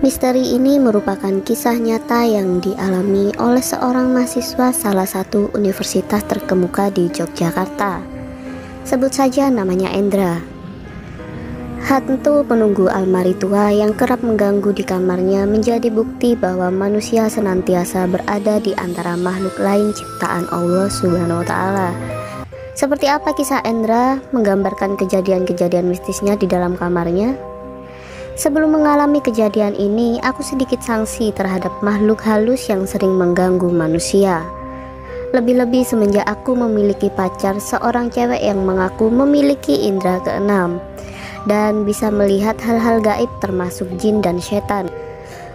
Misteri ini merupakan kisah nyata yang dialami oleh seorang mahasiswa salah satu universitas terkemuka di Yogyakarta. Sebut saja namanya Endra. Hantu penunggu almari tua yang kerap mengganggu di kamarnya menjadi bukti bahwa manusia senantiasa berada di antara makhluk lain ciptaan Allah Subhanahu wa Ta'ala. Seperti apa kisah Endra menggambarkan kejadian-kejadian mistisnya di dalam kamarnya? Sebelum mengalami kejadian ini, aku sedikit sangsi terhadap makhluk halus yang sering mengganggu manusia. Lebih-lebih semenjak aku memiliki pacar seorang cewek yang mengaku memiliki indera keenam dan bisa melihat hal-hal gaib termasuk jin dan setan.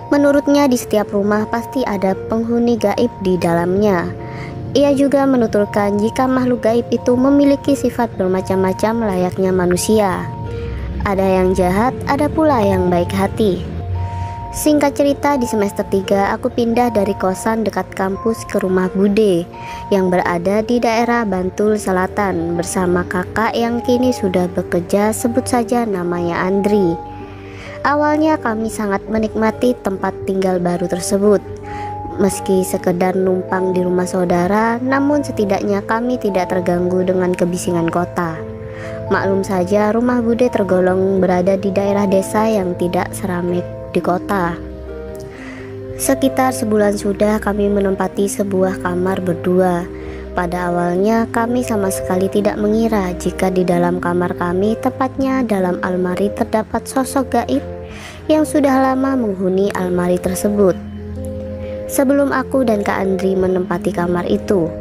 Menurutnya di setiap rumah pasti ada penghuni gaib di dalamnya. Ia juga menuturkan jika makhluk gaib itu memiliki sifat bermacam-macam layaknya manusia. Ada yang jahat, ada pula yang baik hati. Singkat cerita, di semester 3 aku pindah dari kosan dekat kampus ke rumah Bude yang berada di daerah Bantul Selatan bersama kakak yang kini sudah bekerja, sebut saja namanya Andri. Awalnya kami sangat menikmati tempat tinggal baru tersebut. Meski sekedar numpang di rumah saudara, namun setidaknya kami tidak terganggu dengan kebisingan kota. Maklum saja, rumah Bude tergolong berada di daerah desa yang tidak seramai di kota. Sekitar sebulan sudah kami menempati sebuah kamar berdua. Pada awalnya kami sama sekali tidak mengira jika di dalam kamar kami, tepatnya dalam almari, terdapat sosok gaib yang sudah lama menghuni almari tersebut. Sebelum aku dan Kak Andri menempati kamar itu,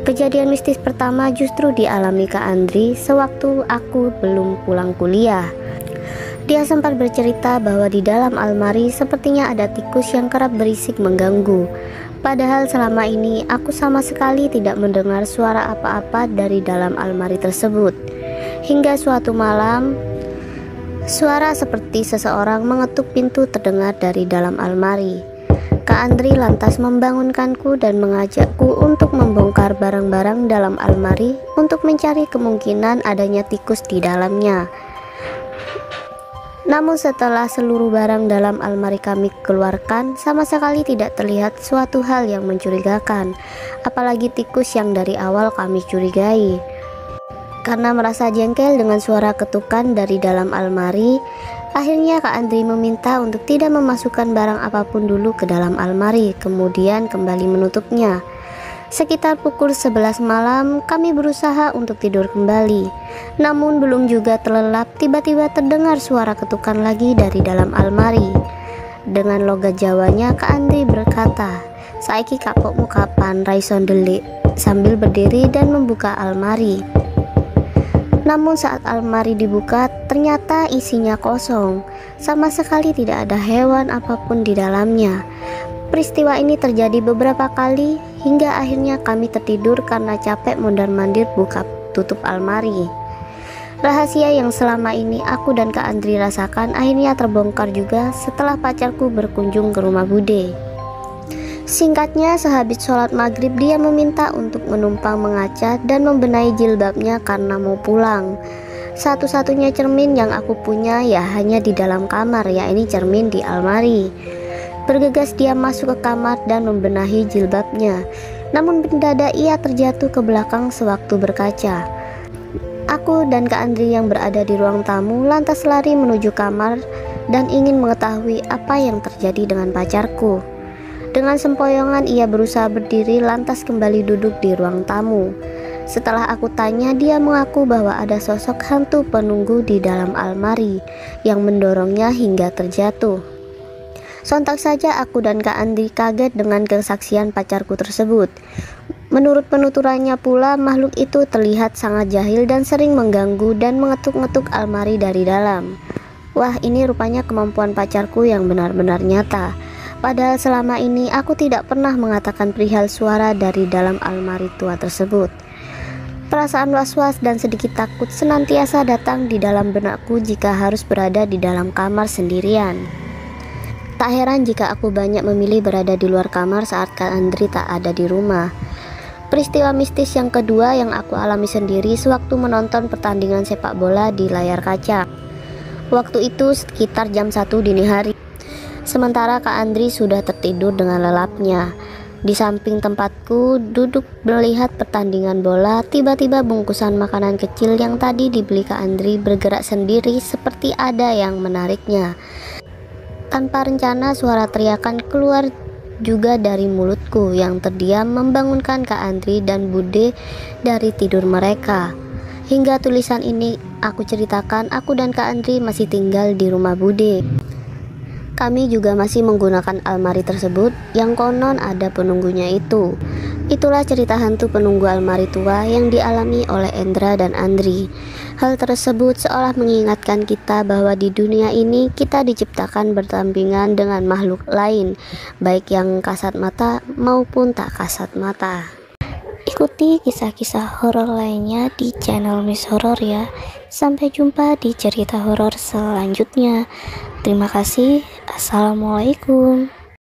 kejadian mistis pertama justru dialami Kak Andri sewaktu aku belum pulang kuliah. Dia sempat bercerita bahwa di dalam almari sepertinya ada tikus yang kerap berisik mengganggu. Padahal selama ini aku sama sekali tidak mendengar suara apa-apa dari dalam almari tersebut. Hingga suatu malam, suara seperti seseorang mengetuk pintu terdengar dari dalam almari. Kak Andri lantas membangunkanku dan mengajakku untuk membongkar barang-barang dalam almari untuk mencari kemungkinan adanya tikus di dalamnya. Namun setelah seluruh barang dalam almari kami keluarkan, sama sekali tidak terlihat suatu hal yang mencurigakan, apalagi tikus yang dari awal kami curigai. Karena merasa jengkel dengan suara ketukan dari dalam almari, akhirnya Kak Andri meminta untuk tidak memasukkan barang apapun dulu ke dalam almari, kemudian kembali menutupnya. Sekitar pukul 11 malam kami berusaha untuk tidur kembali. Namun belum juga terlelap, tiba-tiba terdengar suara ketukan lagi dari dalam almari. Dengan logat Jawanya, Kak Andri berkata, "Saiki kapokmu kapan raison delik?" sambil berdiri dan membuka almari. Namun saat almari dibuka, ternyata isinya kosong. Sama sekali tidak ada hewan apapun di dalamnya. Peristiwa ini terjadi beberapa kali hingga akhirnya kami tertidur karena capek mondar-mandir buka tutup almari. Rahasia yang selama ini aku dan Kak Andri rasakan akhirnya terbongkar juga setelah pacarku berkunjung ke rumah Bude. Singkatnya, sehabis sholat maghrib dia meminta untuk menumpang mengaca dan membenahi jilbabnya karena mau pulang. Satu-satunya cermin yang aku punya ya hanya di dalam kamar, yakni cermin di almari. Bergegas dia masuk ke kamar dan membenahi jilbabnya. Namun mendadak ia terjatuh ke belakang sewaktu berkaca. Aku dan Kak Andri yang berada di ruang tamu lantas lari menuju kamar dan ingin mengetahui apa yang terjadi dengan pacarku. Dengan sempoyongan ia berusaha berdiri lantas kembali duduk di ruang tamu. Setelah aku tanya, dia mengaku bahwa ada sosok hantu penunggu di dalam almari yang mendorongnya hingga terjatuh. Sontak saja aku dan Kak Andri kaget dengan kesaksian pacarku tersebut. Menurut penuturannya pula, makhluk itu terlihat sangat jahil dan sering mengganggu dan mengetuk-ngetuk almari dari dalam. Wah, ini rupanya kemampuan pacarku yang benar-benar nyata. Padahal selama ini aku tidak pernah mengatakan perihal suara dari dalam almari tua tersebut. Perasaan was-was dan sedikit takut senantiasa datang di dalam benakku jika harus berada di dalam kamar sendirian. Tak heran jika aku banyak memilih berada di luar kamar saat Kak Andri tak ada di rumah. Peristiwa mistis yang kedua yang aku alami sendiri sewaktu menonton pertandingan sepak bola di layar kaca. Waktu itu sekitar jam 1 dini hari. Sementara Kak Andri sudah tertidur dengan lelapnya. Di samping tempatku duduk melihat pertandingan bola, tiba-tiba bungkusan makanan kecil yang tadi dibeli Kak Andri bergerak sendiri seperti ada yang menariknya. Tanpa rencana suara teriakan keluar juga dari mulutku yang terdiam membangunkan Kak Andri dan Bude dari tidur mereka. Hingga tulisan ini aku ceritakan, aku dan Kak Andri masih tinggal di rumah Bude. Kami juga masih menggunakan almari tersebut yang konon ada penunggunya itu. Itulah cerita hantu penunggu almari tua yang dialami oleh Endra dan Andri. Hal tersebut seolah mengingatkan kita bahwa di dunia ini kita diciptakan berdampingan dengan makhluk lain, baik yang kasat mata maupun tak kasat mata. Ikuti kisah-kisah horor lainnya di channel Miss Horor ya. Sampai jumpa di cerita horor selanjutnya. Terima kasih. Assalamualaikum.